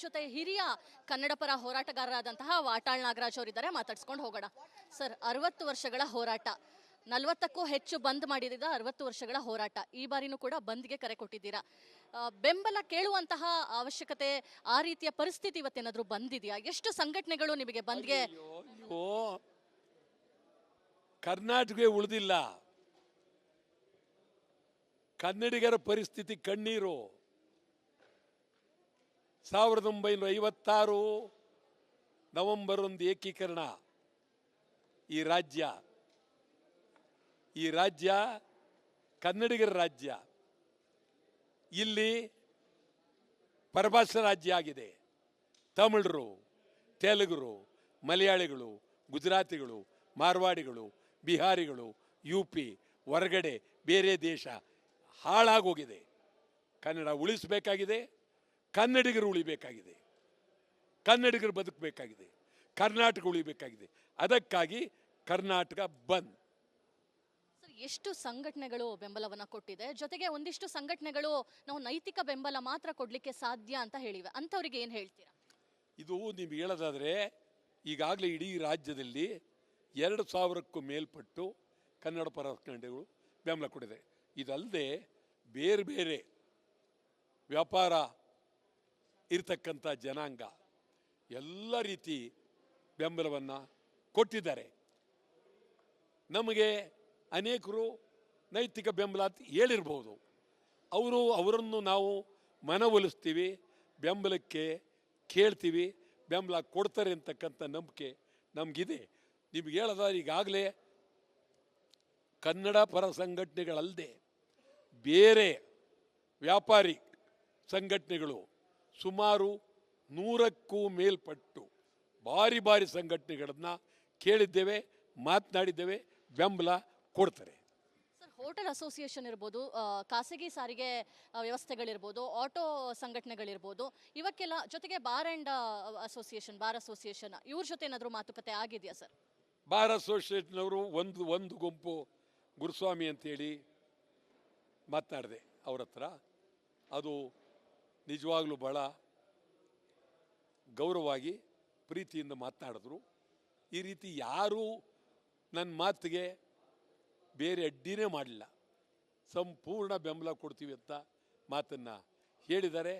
ಜೊತೆ ಹಿರಿಯ ಕನ್ನಡ ಪರ ಹೋರಾಟಗಾರರಾದಂತಹ ವಾಟಾಳ್ ನಾಗರಾಜ್ ಅವರಿದ್ದಾರೆ, ಮಾತಾಡ್ಸ್ಕೊಂಡು ಹೋಗೋಣ. ಸರ್, 60 ವರ್ಷಗಳ ಹೋರಾಟ, 40ಕ್ಕೂ ಹೆಚ್ಚು ಬಂದ್ ಮಾಡಿದ 60 ವರ್ಷಗಳ ಹೋರಾಟ, ಈ ಬಾರಿನೂ ಕೂಡ ಬಂದ್ಗೆ ಕರೆ ಕೊಟ್ಟಿದ್ದೀರಾ. ಬೆಂಬಲ ಕೇಳುವಂತಹ ಅವಶ್ಯಕತೆ, ಆ ರೀತಿಯ ಪರಿಸ್ಥಿತಿ ಇವತ್ತೇನಾದ್ರೂ ಬಂದಿದೆಯಾ? ಎಷ್ಟು ಸಂಘಟನೆಗಳು ನಿಮಗೆ ಬಂದ್ಗೆ? ಕರ್ನಾಟಕವೇ ಉಳಿದಿಲ್ಲ. ಕನ್ನಡಿಗರ ಪರಿಸ್ಥಿತಿ ಕಣ್ಣೀರು. 1956 ನವೆಂಬರ್ 1 ಏಕೀಕರಣ. ಈ ರಾಜ್ಯ ಕನ್ನಡಿಗರ ರಾಜ್ಯ. ಇಲ್ಲಿ ಪರಭಾಷಾ ರಾಜ್ಯ ಆಗಿದೆ. ತಮಿಳರು, ತೆಲುಗರು, ಮಲಯಾಳಿಗಳು, ಗುಜರಾತಿಗಳು, ಮಾರ್ವಾಡಿಗಳು, ಬಿಹಾರಿಗಳು, UP, ಹೊರಗಡೆ ಬೇರೆ ದೇಶ ಹಾಳಾಗೋಗಿದೆ. ಕನ್ನಡ ಉಳಿಸಬೇಕಾಗಿದೆ, ಕನ್ನಡಿಗರು ಉಳಿಬೇಕಾಗಿದೆ, ಕನ್ನಡಿಗರು ಬದುಕಬೇಕಾಗಿದೆ, ಕರ್ನಾಟಕ ಉಳಿಬೇಕಾಗಿದೆ. ಅದಕ್ಕಾಗಿ ಕರ್ನಾಟಕ ಬಂದ್. ಎಷ್ಟು ಸಂಘಟನೆಗಳು ಬೆಂಬಲವನ್ನ ಕೊಟ್ಟಿದೆ, ಜೊತೆಗೆ ಒಂದಿಷ್ಟು ಸಂಘಟನೆಗಳು ನಾವು ನೈತಿಕ ಬೆಂಬಲ ಮಾತ್ರ ಕೊಡ್ಲಿಕ್ಕೆ ಸಾಧ್ಯ ಅಂತ ಹೇಳಿವೆ, ಅಂಥವ್ರಿಗೆ ಏನು ಹೇಳ್ತೀರಾ? ಇದು ನೀವು ಹೇಳೋದಾದ್ರೆ, ಈಗಾಗಲೇ ಇಡೀ ರಾಜ್ಯದಲ್ಲಿ 2000ಕ್ಕೂ ಮೇಲ್ಪಟ್ಟು ಕನ್ನಡ ಪರ ಸಂಘಟನೆಗಳು ಬೆಂಬಲ ಕೊಟ್ಟಿದೆ. ಇದಲ್ಲದೆ ಬೇರೆ ಬೇರೆ ವ್ಯಾಪಾರ ಇರತಕ್ಕಂಥ ಜನಾಂಗ ಎಲ್ಲ ರೀತಿ ಬೆಂಬಲವನ್ನು ಕೊಟ್ಟಿದ್ದಾರೆ. ನಮಗೆ ಅನೇಕರು ನೈತಿಕ ಬೆಂಬಲ ಅಂತ ಹೇಳಿರ್ಬೋದು. ಅವರನ್ನು ನಾವು ಮನವೊಲಿಸ್ತೀವಿ, ಬೆಂಬಲಕ್ಕೆ ಕೇಳ್ತೀವಿ, ಬೆಂಬಲ ಕೊಡ್ತಾರೆ ಅಂತಕ್ಕಂಥ ನಂಬಿಕೆ ನಮಗಿದೆ. ನಿಮ್ಗೆ ಹೇಳೋದಾದ್ರೆ, ಈಗಾಗಲೇ ಕನ್ನಡ ಪರ ಸಂಘಟನೆಗಳಲ್ಲದೆ ಬೇರೆ ವ್ಯಾಪಾರಿ ಸಂಘಟನೆಗಳು ಸುಮಾರು 100ಕ್ಕೂ ಮೇಲ್ಪಟ್ಟು ಭಾರಿ ಸಂಘಟನೆಗಳನ್ನು ಕೇಳಿದ್ದೇವೆ, ಮಾತನಾಡಿದ್ದೇವೆ, ಬೆಂಬಲ ಕೊಡ್ತಾರೆ. ಸರ್, ಹೋಟೆಲ್ ಅಸೋಸಿಯೇಷನ್ ಇರ್ಬೋದು, ಖಾಸಗಿ ಸಾರಿಗೆ ವ್ಯವಸ್ಥೆಗಳಿರ್ಬೋದು, ಆಟೋ ಸಂಘಟನೆಗಳಿರ್ಬೋದು, ಇವಕ್ಕೆಲ್ಲ ಜೊತೆಗೆ ಬಾರ್ ಅಸೋಸಿಯೇಷನ್ ಇವ್ರ ಜೊತೆ ಏನಾದರೂ ಮಾತುಕತೆ ಆಗಿದೆಯಾ ಸರ್? ಬಾರ್ ಅಸೋಸಿಯೇಷನ್ ಅವರು ಒಂದು ಗುಂಪು ಗುರುಸ್ವಾಮಿ ಅಂತೇಳಿ ಮಾತನಾಡಿದೆ ಅವ್ರ ಹತ್ರ. ಅದು ನಿಜವಾಗ್ಲೂ ಬಹಳ ಗೌರವವಾಗಿ ಪ್ರೀತಿಯಿಂದ ಮಾತನಾಡಿದ್ರು. ಈ ರೀತಿ ಯಾರೂ ನನ್ನ ಮಾತಿಗೆ ಬೇರೆ ಅಡ್ಡಿನೇ ಮಾಡಲಿಲ್ಲ. ಸಂಪೂರ್ಣ ಬೆಂಬಲ ಕೊಡ್ತೀವಿ ಅಂತ ಮಾತನ್ನು ಹೇಳಿದ್ದಾರೆ,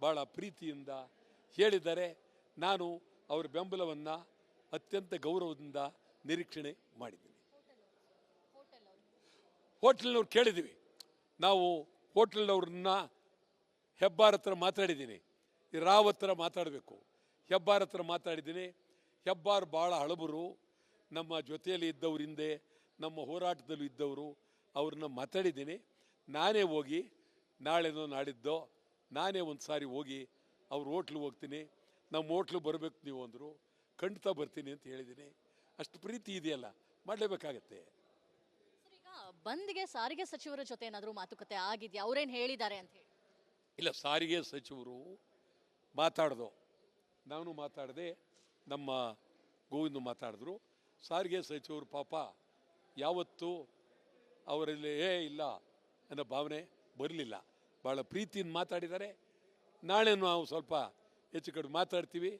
ಭಾಳ ಪ್ರೀತಿಯಿಂದ ಹೇಳಿದ್ದಾರೆ. ನಾನು ಅವರ ಬೆಂಬಲವನ್ನು ಅತ್ಯಂತ ಗೌರವದಿಂದ ನಿರೀಕ್ಷಣೆ ಮಾಡಿದ್ದೀನಿ. ಹೋಟೆಲ್ನವ್ರು ಕೇಳಿದ್ದೀವಿ ನಾವು. ಹೋಟೆಲ್ನವ್ರನ್ನ ಹೆಬ್ಬಾರ್ ಹತ್ರ ಮಾತಾಡಿದ್ದೀನಿ, ರಾವ್ ಹತ್ರ ಮಾತಾಡಬೇಕು. ಹೆಬ್ಬಾರ್ ಹತ್ರ ಮಾತಾಡಿದ್ದೀನಿ. ಹೆಬ್ಬಾರ್ ಭಾಳ ಹಳಬರು, ನಮ್ಮ ಜೊತೆಯಲ್ಲಿ ಇದ್ದವ್ರ ಹಿಂದೆ ನಮ್ಮ ಹೋರಾಟದಲ್ಲೂ ಇದ್ದವರು. ಅವ್ರನ್ನ ಮಾತಾಡಿದ್ದೀನಿ. ನಾನೇ ಹೋಗಿ ನಾಳೆನೋ ನಾಡಿದ್ದೋ ನಾನೇ ಒಂದು ಸಾರಿ ಹೋಗಿ ಅವ್ರ ಹೋಟ್ಲಿಗೆ ಹೋಗ್ತೀನಿ. ನಮ್ಮ ಹೋಟ್ಲು ಬರಬೇಕು ನೀವು ಅಂದರು. ಖಂಡಿತ ಬರ್ತೀನಿ ಅಂತ ಹೇಳಿದ್ದೀನಿ. ಅಷ್ಟು ಪ್ರೀತಿ ಇದೆಯಲ್ಲ, ಮಾಡಲೇಬೇಕಾಗತ್ತೆ. ಈಗ ಬಂದ್ಗೆ ಸಾರಿಗೆ ಸಚಿವರ ಜೊತೆ ಏನಾದರೂ ಮಾತುಕತೆ ಆಗಿದೆಯಾ? ಅವ್ರೇನು ಹೇಳಿದ್ದಾರೆ ಅಂತ ಹೇಳಿ? ಇಲ್ಲ, ಸಾರಿಗೆ ಸಚಿವರು ಮಾತಾಡ್ದು, ನಾನು ಮಾತಾಡಿದೆ, ನಮ್ಮ ಗೋವಿಂದ ಮಾತಾಡಿದ್ರು. ಸಾರಿಗೆ ಸಚಿವರು ಪಾಪ ಯಾವತ್ತೂ ಅವರಲ್ಲಿ ಇಲ್ಲ ಅನ್ನೋ ಭಾವನೆ ಬರಲಿಲ್ಲ. ಭಾಳ ಪ್ರೀತಿಯಿಂದ ಮಾತಾಡಿದ್ದಾರೆ. ನಾಳೆ ನಾವು ಸ್ವಲ್ಪ ಹೆಚ್ಚು ಕಡಿಮೆ ಮಾತಾಡ್ತೀವಿ.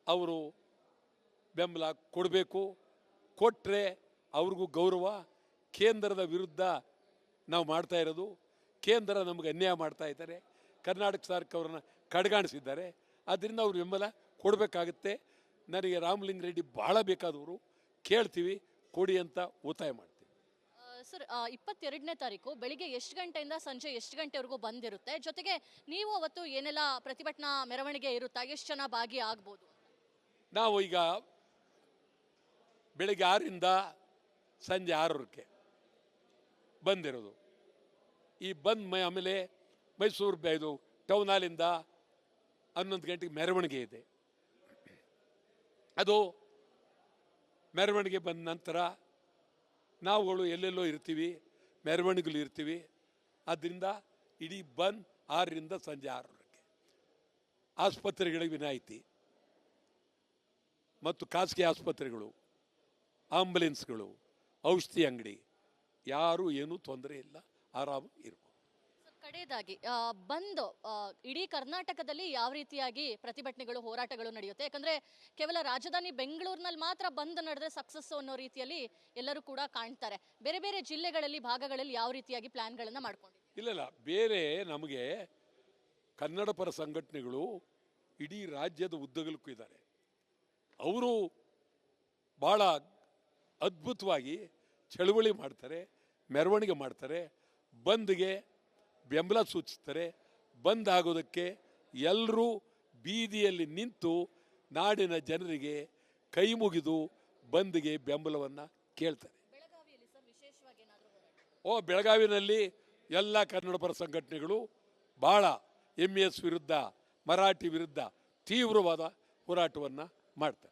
ಅವರು ಬೆಂಬಲ ಕೊಡಬೇಕು, ಕೊಟ್ಟರೆ ಅವ್ರಿಗೂ ಗೌರವ. ಕೇಂದ್ರದ ವಿರುದ್ಧ ನಾವು ಮಾಡ್ತಾ ಇರೋದು, ಕೇಂದ್ರ ನಮಗೆ ಅನ್ಯಾಯ ಮಾಡ್ತಾ ಇದ್ದಾರೆ, ಕರ್ನಾಟಕ ಸರ್ಕಾರವನ್ನು ಕಡೆಗಾಣಿಸಿದ್ದಾರೆ. ಆದ್ದರಿಂದ ಅವ್ರು ಬೆಂಬಲ ಕೊಡಬೇಕಾಗುತ್ತೆ. ನನಗೆ ರಾಮಲಿಂಗ ರೆಡ್ಡಿ ಭಾಳ ಬೇಕಾದವರು, ಕೇಳ್ತೀವಿ, ಕೊಡಿ ಅಂತ ಒತ್ತಾಯ ಮಾಡ್ತೀವಿ. ಸರ್, 22ನೇ ತಾರೀಕು ಬೆಳಿಗ್ಗೆ ಎಷ್ಟು ಗಂಟೆಯಿಂದ ಸಂಜೆ ಎಷ್ಟು ಗಂಟೆವರೆಗೂ ಬಂದಿರುತ್ತೆ? ಜೊತೆಗೆ ನೀವು ಅವತ್ತು ಏನೆಲ್ಲ ಪ್ರತಿಭಟನಾ ಮೆರವಣಿಗೆ ಇರುತ್ತಾ? ಎಷ್ಟು ಜನ ಭಾಗಿಯಾಗ್ಬೋದು? ನಾವು ಈಗ ಬೆಳಿಗ್ಗೆ 6ರಿಂದ ಸಂಜೆ 6ಕ್ಕೆ ಬಂದಿರೋದು. ಈ ಆಮೇಲೆ ಮೈಸೂರು ಇದು ಟೌನ್ ಹಾಲಿಂದ 11 ಗಂಟೆಗೆ ಮೆರವಣಿಗೆ ಇದೆ. ಅದು ಮೆರವಣಿಗೆ ಬಂದ ನಂತರ ನಾವುಗಳು ಎಲ್ಲೆಲ್ಲೋ ಇರ್ತೀವಿ, ಮೆರವಣಿಗೆಗಳು ಇರ್ತೀವಿ. ಆದ್ದರಿಂದ ಇಡೀ ಬಂದ್ 6ರಿಂದ ಸಂಜೆ 6ಕ್ಕೆ. ಆಸ್ಪತ್ರೆಗಳಿಗೆ ವಿನಾಯಿತಿ ಮತ್ತು ಖಾಸಗಿ ಆಸ್ಪತ್ರೆಗಳು, ಆಂಬುಲೆನ್ಸ್ಗಳು, ಔಷಧಿ ಅಂಗಡಿ, ಯಾರೂ ಏನೂ ತೊಂದರೆ ಇಲ್ಲ, ಆರಾಮ ಇರ್ಬೋದು. ಕಡೆಯದಾಗಿ ಬಂದ್ ಇಡೀ ಕರ್ನಾಟಕದಲ್ಲಿ ಯಾವ ರೀತಿಯಾಗಿ ಪ್ರತಿಭಟನೆಗಳು ಹೋರಾಟಗಳು ನಡೆಯುತ್ತೆ? ಯಾಕಂದ್ರೆ ಕೇವಲ ರಾಜಧಾನಿ ಬೆಂಗಳೂರಿನಲ್ಲಿ ಮಾತ್ರ ಬಂದ್ ನಡೆದ್ರೆ ಸಕ್ಸಸ್ ಅನ್ನೋ ರೀತಿಯಲ್ಲಿ ಎಲ್ಲರೂ ಕೂಡ ಕಾಣ್ತಾರೆ. ಬೇರೆ ಬೇರೆ ಜಿಲ್ಲೆಗಳಲ್ಲಿ ಭಾಗಗಳಲ್ಲಿ ಯಾವ ರೀತಿಯಾಗಿ ಪ್ಲಾನ್ಗಳನ್ನ ಮಾಡ್ಕೊಂಡಿದ್ದಾರೆ? ಇಲ್ಲ, ಬೇರೆ ನಮಗೆ ಕನ್ನಡ ಪರ ಸಂಘಟನೆಗಳು ಇಡೀ ರಾಜ್ಯದ ಉದ್ದಗಲಕ್ಕೂ ಇದ್ದಾರೆ. ಅವರು ಭಾಳ ಅದ್ಭುತವಾಗಿ ಚಳುವಳಿ ಮಾಡ್ತಾರೆ, ಮೆರವಣಿಗೆ ಮಾಡ್ತಾರೆ, ಬಂದ್ಗೆ ಬೆಂಬಲ ಸೂಚಿಸ್ತಾರೆ. ಬಂದ್ ಆಗೋದಕ್ಕೆ ಎಲ್ಲರೂ ಬೀದಿಯಲ್ಲಿ ನಿಂತು ನಾಡಿನ ಜನರಿಗೆ ಕೈ ಮುಗಿದು ಬಂದ್ಗೆ ಬೆಂಬಲವನ್ನು ಕೇಳ್ತಾರೆ. ಬೆಳಗಾವಿನಲ್ಲಿ ಎಲ್ಲ ಕನ್ನಡ ಪರ ಸಂಘಟನೆಗಳು ಭಾಳ MES ವಿರುದ್ಧ, ಮರಾಠಿ ವಿರುದ್ಧ ತೀವ್ರವಾದ ಹೋರಾಟವನ್ನು ಮಾಡ್ತಾರೆ.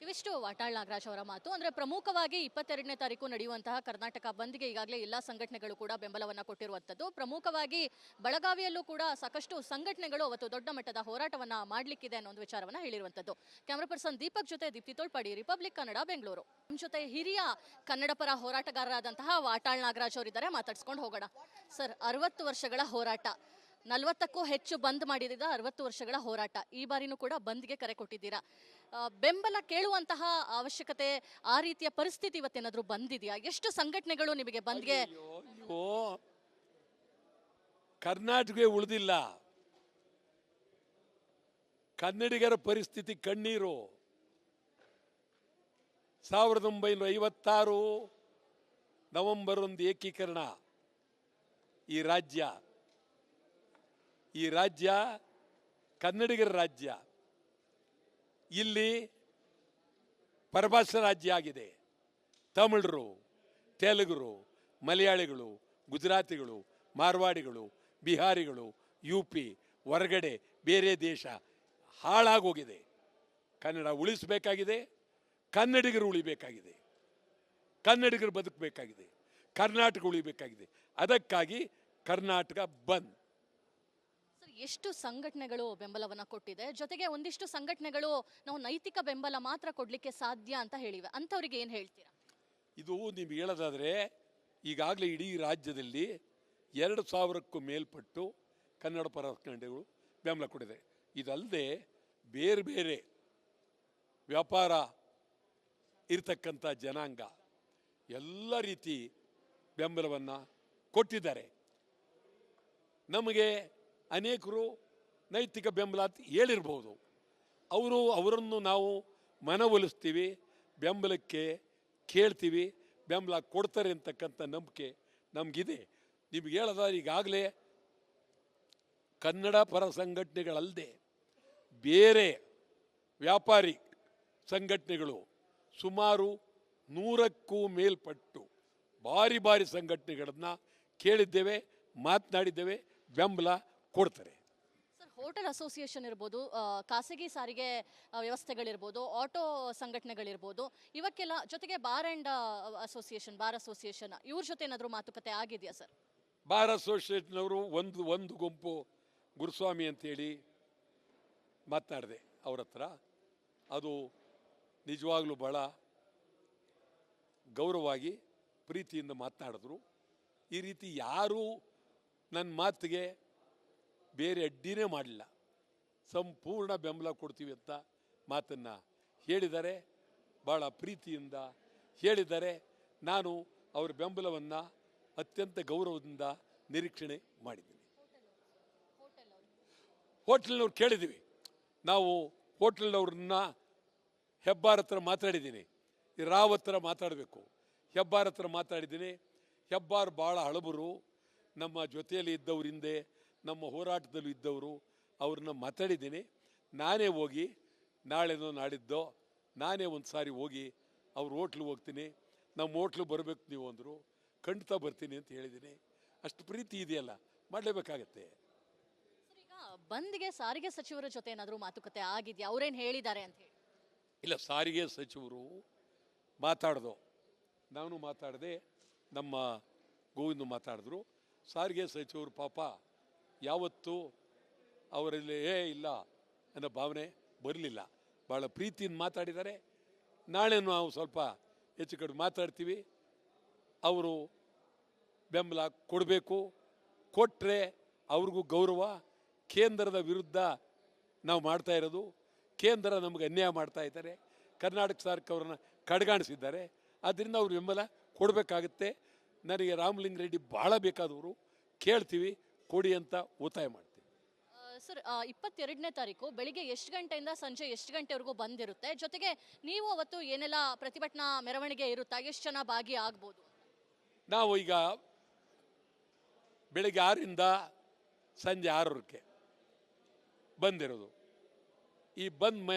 ಇವಿಷ್ಟು ವಾಟಾಳ್ ನಾಗರಾಜ್ ಅವರ ಮಾತು. ಅಂದ್ರೆ ಪ್ರಮುಖವಾಗಿ 22ನೇ ತಾರೀಕು ನಡೆಯುವಂತಹ ಕರ್ನಾಟಕ ಬಂದ್ಗೆ ಈಗಾಗಲೇ ಎಲ್ಲ ಸಂಘಟನೆಗಳು ಕೂಡ ಬೆಂಬಲವನ್ನ ಕೊಟ್ಟಿರುವಂತದ್ದು. ಪ್ರಮುಖವಾಗಿ ಬೆಳಗಾವಿಯಲ್ಲೂ ಕೂಡ ಸಾಕಷ್ಟು ಸಂಘಟನೆಗಳು ಅವತ್ತು ದೊಡ್ಡ ಮಟ್ಟದ ಹೋರಾಟವನ್ನ ಮಾಡ್ಲಿಕ್ಕಿದೆ ಅನ್ನೋ ಒಂದು ವಿಚಾರವನ್ನ ಹೇಳಿರುವಂತದ್ದು. ಕ್ಯಾಮರಾ ಪರ್ಸನ್ ದೀಪಕ್ ಜೊತೆ ದೀಪ್ತಿ ತೋಳ್ಪಾಡಿ, ರಿಪಬ್ಲಿಕ್ ಕನ್ನಡ, ಬೆಂಗಳೂರು. ನಮ್ಮ ಜೊತೆ ಹಿರಿಯ ಕನ್ನಡ ಪರ ಹೋರಾಟಗಾರರಾದಂತಹ ವಾಟಾಳ್ ನಾಗರಾಜ್ ಅವರಿದ್ದಾರೆ, ಮಾತಾಡ್ಸ್ಕೊಂಡು ಹೋಗೋಣ. ಸರ್, 60 ವರ್ಷಗಳ ಹೋರಾಟ, 40ಕ್ಕೂ ಹೆಚ್ಚು ಬಂದ್ ಮಾಡಿದ 60 ವರ್ಷಗಳ ಹೋರಾಟ, ಈ ಬಾರಿನೂ ಕೂಡ ಬಂದ್ಗೆ ಕರೆ ಕೊಟ್ಟಿದ್ದೀರಾ. ಬೆಂಬಲ ಕೇಳುವಂತಹ ಅವಶ್ಯಕತೆ, ಆ ರೀತಿಯ ಪರಿಸ್ಥಿತಿ ಇವತ್ತೇನಾದ್ರೂ ಬಂದಿದೆಯಾ? ಎಷ್ಟು ಸಂಘಟನೆಗಳು ನಿಮಗೆ ಬಂದ್ಗೆ? ಕರ್ನಾಟಕವೇ ಉಳಿದಿಲ್ಲ, ಕನ್ನಡಿಗರ ಪರಿಸ್ಥಿತಿ ಕಣ್ಣೀರು. 1956 ನವೆಂಬರ್ 1 ಏಕೀಕರಣ. ಈ ರಾಜ್ಯ ಕನ್ನಡಿಗರ ರಾಜ್ಯ. ಇಲ್ಲಿ ಪರಭಾಷಾ ರಾಜ್ಯ ಆಗಿದೆ. ತಮಿಳರು, ತೆಲುಗರು, ಮಲಯಾಳಿಗಳು, ಗುಜರಾತಿಗಳು, ಮಾರ್ವಾಡಿಗಳು, ಬಿಹಾರಿಗಳು, UP, ಹೊರಗಡೆ ಬೇರೆ ದೇಶ ಹಾಳಾಗೋಗಿದೆ. ಕನ್ನಡ ಉಳಿಸಬೇಕಾಗಿದೆ, ಕನ್ನಡಿಗರು ಉಳಿಬೇಕಾಗಿದೆ, ಕನ್ನಡಿಗರು ಬದುಕಬೇಕಾಗಿದೆ, ಕರ್ನಾಟಕ ಉಳಿಬೇಕಾಗಿದೆ. ಅದಕ್ಕಾಗಿ ಕರ್ನಾಟಕ ಬಂದ್. ಎಷ್ಟು ಸಂಘಟನೆಗಳು ಬೆಂಬಲವನ್ನ ಕೊಟ್ಟಿದೆ, ಜೊತೆಗೆ ಒಂದಿಷ್ಟು ಸಂಘಟನೆಗಳು ನಾವು ನೈತಿಕ ಬೆಂಬಲ ಮಾತ್ರ ಕೊಡ್ಲಿಕ್ಕೆ ಸಾಧ್ಯ ಅಂತ ಹೇಳಿವೆ, ಅಂಥವ್ರಿಗೆ ಏನು ಹೇಳ್ತೀರಾ? ಇದು ನಿಮ್ಗೆ ಹೇಳೋದಾದ್ರೆ, ಈಗಾಗಲೇ ಇಡೀ ರಾಜ್ಯದಲ್ಲಿ 2000ಕ್ಕೂ ಮೇಲ್ಪಟ್ಟು ಕನ್ನಡ ಪರ ಸಂಘಟನೆಗಳು ಬೆಂಬಲ ಕೊಟ್ಟಿದೆ. ಇದಲ್ಲದೆ ಬೇರೆ ಬೇರೆ ವ್ಯಾಪಾರ ಇರತಕ್ಕಂಥ ಜನಾಂಗ ಎಲ್ಲ ರೀತಿ ಬೆಂಬಲವನ್ನು ಕೊಟ್ಟಿದ್ದಾರೆ. ನಮಗೆ ಅನೇಕರು ನೈತಿಕ ಬೆಂಬಲ ಅಂತ ಹೇಳಿರ್ಬೋದು. ಅವರನ್ನು ನಾವು ಮನವೊಲಿಸ್ತೀವಿ, ಬೆಂಬಲಕ್ಕೆ ಕೇಳ್ತೀವಿ, ಬೆಂಬಲ ಕೊಡ್ತಾರೆ ಅಂತಕ್ಕಂಥ ನಂಬಿಕೆ ನಮಗಿದೆ. ನಿಮ್ಗೆ ಹೇಳೋದಾದ್ರೆ, ಈಗಾಗಲೇ ಕನ್ನಡ ಪರ ಸಂಘಟನೆಗಳಲ್ಲದೆ ಬೇರೆ ವ್ಯಾಪಾರಿ ಸಂಘಟನೆಗಳು ಸುಮಾರು 100ಕ್ಕೂ ಮೇಲ್ಪಟ್ಟು ಭಾರಿ ಸಂಘಟನೆಗಳನ್ನು ಕೇಳಿದ್ದೇವೆ, ಮಾತನಾಡಿದ್ದೇವೆ, ಬೆಂಬಲ ಕೊಡ್ತಾರೆ. ಸರ್, ಹೋಟೆಲ್ ಅಸೋಸಿಯೇಷನ್ ಇರ್ಬೋದು, ಖಾಸಗಿ ಸಾರಿಗೆ ವ್ಯವಸ್ಥೆಗಳಿರ್ಬೋದು, ಆಟೋ ಸಂಘಟನೆಗಳಿರ್ಬೋದು, ಇವಕ್ಕೆಲ್ಲ ಜೊತೆಗೆ ಬಾರ್ ಅಸೋಸಿಯೇಷನ್ ಇವ್ರ ಜೊತೆ ಏನಾದರೂ ಮಾತುಕತೆ ಆಗಿದೆಯಾ ಸರ್? ಬಾರ್ ಅಸೋಸಿಯೇಷನ್ ಅವರು ಒಂದು ಗುಂಪು ಗುರುಸ್ವಾಮಿ ಅಂತೇಳಿ ಮಾತನಾಡಿದೆ ಅವ್ರ ಹತ್ರ. ಅದು ನಿಜವಾಗ್ಲೂ ಭಾಳ ಗೌರವವಾಗಿ ಪ್ರೀತಿಯಿಂದ ಮಾತನಾಡಿದ್ರು. ಈ ರೀತಿ ಯಾರೂ ನನ್ನ ಮಾತಿಗೆ ಬೇರೆ ಅಡ್ಡಿನೇ ಮಾಡಲಿಲ್ಲ. ಸಂಪೂರ್ಣ ಬೆಂಬಲ ಕೊಡ್ತೀವಿ ಅಂತ ಮಾತನ್ನು ಹೇಳಿದ್ದಾರೆ, ಭಾಳ ಪ್ರೀತಿಯಿಂದ ಹೇಳಿದ್ದಾರೆ. ನಾನು ಅವರ ಬೆಂಬಲವನ್ನು ಅತ್ಯಂತ ಗೌರವದಿಂದ ನಿರೀಕ್ಷಣೆ ಮಾಡಿದ್ದೀನಿ. ಹೋಟೆಲ್ನವ್ರು ಕೇಳಿದ್ದೀವಿ, ನಾವು ಹೋಟೆಲ್ನವ್ರನ್ನ ಹೆಬ್ಬಾರ್ ಹತ್ರ ಮಾತಾಡಿದ್ದೀನಿ, ರಾವ್ ಹತ್ರ ಮಾತಾಡಬೇಕು. ಹೆಬ್ಬಾರ್ ಹತ್ರ ಮಾತಾಡಿದ್ದೀನಿ. ಹೆಬ್ಬಾರ್ ಭಾಳ ಹಳಬರು, ನಮ್ಮ ಜೊತೆಯಲ್ಲಿ ಇದ್ದವ್ರ ಹಿಂದೆ ನಮ್ಮ ಹೋರಾಟದಲ್ಲೂ ಇದ್ದವರು, ಅವ್ರನ್ನ ಮಾತಾಡಿದ್ದೀನಿ. ನಾನೇ ಹೋಗಿ ನಾಳೆನೋ ನಾಡಿದ್ದೋ ನಾನೇ ಒಂದು ಸಾರಿ ಹೋಗಿ ಅವ್ರ ಹೋಟ್ಲಿಗೆ ಹೋಗ್ತೀನಿ, ನಮ್ಮ ಹೋಟ್ಲು ಬರಬೇಕು ನೀವು ಅಂದರು. ಖಂಡಿತ ಬರ್ತೀನಿ ಅಂತ ಹೇಳಿದ್ದೀನಿ. ಅಷ್ಟು ಪ್ರೀತಿ ಇದೆಯಲ್ಲ, ಮಾಡಲೇಬೇಕಾಗತ್ತೆ. ಈಗ ಬಂದ್ಗೆ ಸಾರಿಗೆ ಸಚಿವರ ಜೊತೆ ಏನಾದರೂ ಮಾತುಕತೆ ಆಗಿದೆಯಾ? ಅವ್ರೇನು ಹೇಳಿದ್ದಾರೆ ಅಂತ ಹೇಳಿ? ಇಲ್ಲ, ಸಾರಿಗೆ ಸಚಿವರು ಮಾತಾಡ್ದು, ನಾನು ಮಾತಾಡಿದೆ, ನಮ್ಮ ಗೋವಿಂದ ಮಾತಾಡಿದ್ರು. ಸಾರಿಗೆ ಸಚಿವರು ಪಾಪ ಯಾವತ್ತೂ ಅವರಲ್ಲಿ ಇಲ್ಲ ಅನ್ನೋ ಭಾವನೆ ಬರಲಿಲ್ಲ. ಭಾಳ ಪ್ರೀತಿಯಿಂದ ಮಾತಾಡಿದ್ದಾರೆ. ನಾಳೆ ನಾವು ಸ್ವಲ್ಪ ಹೆಚ್ಚು ಕಡಿಮೆ ಮಾತಾಡ್ತೀವಿ. ಅವರು ಬೆಂಬಲ ಕೊಡಬೇಕು, ಕೊಟ್ಟರೆ ಅವ್ರಿಗೂ ಗೌರವ. ಕೇಂದ್ರದ ವಿರುದ್ಧ ನಾವು ಮಾಡ್ತಾ ಇರೋದು, ಕೇಂದ್ರ ನಮಗೆ ಅನ್ಯಾಯ ಮಾಡ್ತಾ ಇದ್ದಾರೆ, ಕರ್ನಾಟಕ ಸರ್ಕಾರವನ್ನು ಕಡೆಗಾಣಿಸಿದ್ದಾರೆ. ಆದ್ದರಿಂದ ಅವ್ರು ಬೆಂಬಲ ಕೊಡಬೇಕಾಗುತ್ತೆ. ನನಗೆ ರಾಮಲಿಂಗ ರೆಡ್ಡಿ ಭಾಳ ಬೇಕಾದವರು, ಕೇಳ್ತೀವಿ, ಕೊಡಿ ಅಂತ ಒತ್ತಾಯ ಮಾಡ್ತೀವಿ. ಸರ್ 22ನೇ ತಾರೀಕು ಬೆಳಿಗ್ಗೆ ಎಷ್ಟು ಗಂಟೆಯಿಂದ ಸಂಜೆ ಎಷ್ಟು ಗಂಟೆವರೆಗೂ ಬಂದಿರುತ್ತೆ? ಜೊತೆಗೆ ನೀವು ಅವತ್ತು ಏನೆಲ್ಲ ಪ್ರತಿಭಟನಾ ಮೆರವಣಿಗೆ ಇರುತ್ತಾ, ಎಷ್ಟು ಜನ ಭಾಗಿಯಾಗ್ಬೋದು? ನಾವು ಈಗ ಬೆಳಿಗ್ಗೆ 6ರಿಂದ ಸಂಜೆ 6 ಬಂದಿರೋದು. ಈ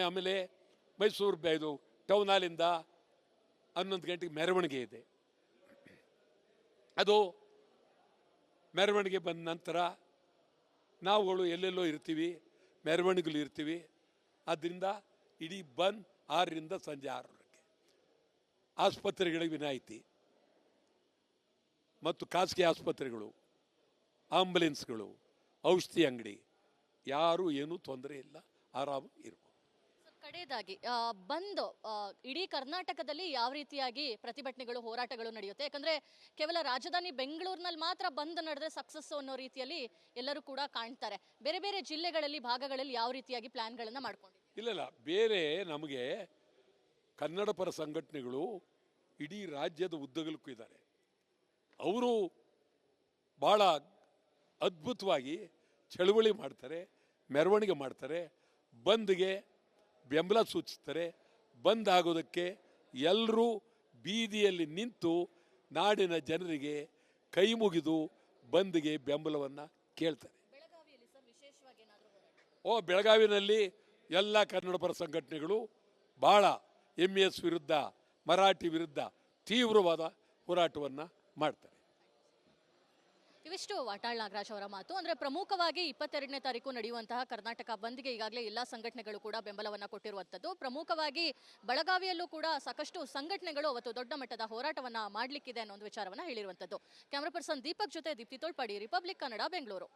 ಆಮೇಲೆ ಮೈಸೂರು ಇದು ಟೌನ್ ಹಾಲಿಂದ 11 ಗಂಟೆಗೆ ಮೆರವಣಿಗೆ ಇದೆ. ಅದು ಮೆರವಣಿಗೆ ಬಂದ ನಂತರ ನಾವುಗಳು ಎಲ್ಲೆಲ್ಲೋ ಇರ್ತೀವಿ, ಮೆರವಣಿಗೆಗಳು ಇರ್ತೀವಿ. ಆದ್ದರಿಂದ ಇಡೀ 6ರಿಂದ ಸಂಜೆ 6. ಆಸ್ಪತ್ರೆಗಳಿಗೆ ವಿನಾಯಿತಿ ಮತ್ತು ಖಾಸಗಿ ಆಸ್ಪತ್ರೆಗಳು, ಆಂಬುಲೆನ್ಸ್ಗಳು, ಔಷಧಿ ಅಂಗಡಿ, ಯಾರೂ ಏನೂ ತೊಂದರೆ ಇಲ್ಲ, ಆರಾಮ ಇರ್ಬೋದು. ಕಡೆಯದಾಗಿ ಬಂದ್ ಇಡೀ ಕರ್ನಾಟಕದಲ್ಲಿ ಯಾವ ರೀತಿಯಾಗಿ ಪ್ರತಿಭಟನೆಗಳು, ಹೋರಾಟಗಳು ನಡೆಯುತ್ತೆ? ಯಾಕಂದ್ರೆ ಕೇವಲ ರಾಜಧಾನಿ ಬೆಂಗಳೂರಿನಲ್ಲಿ ಮಾತ್ರ ಬಂದ್ ನಡೆದ್ರೆ ಸಕ್ಸಸ್ ಅನ್ನೋ ರೀತಿಯಲ್ಲಿ ಎಲ್ಲರೂ ಕೂಡ ಕಾಣ್ತಾರೆ. ಬೇರೆ ಬೇರೆ ಜಿಲ್ಲೆಗಳಲ್ಲಿ, ಭಾಗಗಳಲ್ಲಿ ಯಾವ ರೀತಿಯಾಗಿ ಪ್ಲಾನ್ಗಳನ್ನ ಮಾಡ್ಕೊಂಡಿದ್ದಾರೆ? ಇಲ್ಲ, ಬೇರೆ ನಮಗೆ ಕನ್ನಡ ಪರ ಸಂಘಟನೆಗಳು ಇಡೀ ರಾಜ್ಯದ ಉದ್ದಗಲಕ್ಕೂ ಇದ್ದಾರೆ. ಅವರು ಭಾಳ ಅದ್ಭುತವಾಗಿ ಚಳುವಳಿ ಮಾಡ್ತಾರೆ, ಮೆರವಣಿಗೆ ಮಾಡ್ತಾರೆ, ಬಂದ್ಗೆ ಬೆಂಬಲ ಸೂಚಿಸ್ತಾರೆ. ಬಂದ್ ಆಗೋದಕ್ಕೆ ಎಲ್ಲರೂ ಬೀದಿಯಲ್ಲಿ ನಿಂತು ನಾಡಿನ ಜನರಿಗೆ ಕೈ ಮುಗಿದು ಬಂದ್ಗೆ ಬೆಂಬಲವನ್ನು ಕೇಳ್ತಾರೆ. ಬೆಳಗಾವಿನಲ್ಲಿ ಎಲ್ಲ ಕನ್ನಡ ಪರ ಸಂಘಟನೆಗಳು ಭಾಳ MES ವಿರುದ್ಧ, ಮರಾಠಿ ವಿರುದ್ಧ ತೀವ್ರವಾದ ಹೋರಾಟವನ್ನು ಮಾಡ್ತಾರೆ. ಇವಿಷ್ಟು ವಾಟಾಳ್ ನಾಗರಾಜ್ ಅವರ ಮಾತು. ಅಂದ್ರೆ ಪ್ರಮುಖವಾಗಿ 22ನೇ ತಾರೀಕು ನಡೆಯುವಂತಹ ಕರ್ನಾಟಕ ಬಂದ್ಗೆ ಈಗಾಗಲೇ ಎಲ್ಲಾ ಸಂಘಟನೆಗಳು ಕೂಡ ಬೆಂಬಲವನ್ನ ಕೊಟ್ಟಿರುವಂತದ್ದು. ಪ್ರಮುಖವಾಗಿ ಬೆಳಗಾವಿಯಲ್ಲೂ ಕೂಡ ಸಾಕಷ್ಟು ಸಂಘಟನೆಗಳು ಅವತ್ತು ದೊಡ್ಡ ಮಟ್ಟದ ಹೋರಾಟವನ್ನ ಮಾಡ್ಲಿಕ್ಕಿದೆ ಅನ್ನೋ ಒಂದು ವಿಚಾರವನ್ನ ಹೇಳಿರುವಂತದ್ದು. ಕ್ಯಾಮರಾ ಪರ್ಸನ್ ದೀಪಕ್ ಜೊತೆ ದೀಪ್ತಿ ತೋಳ್ಪಾಡಿ, ರಿಪಬ್ಲಿಕ್ ಕನ್ನಡ, ಬೆಂಗಳೂರು.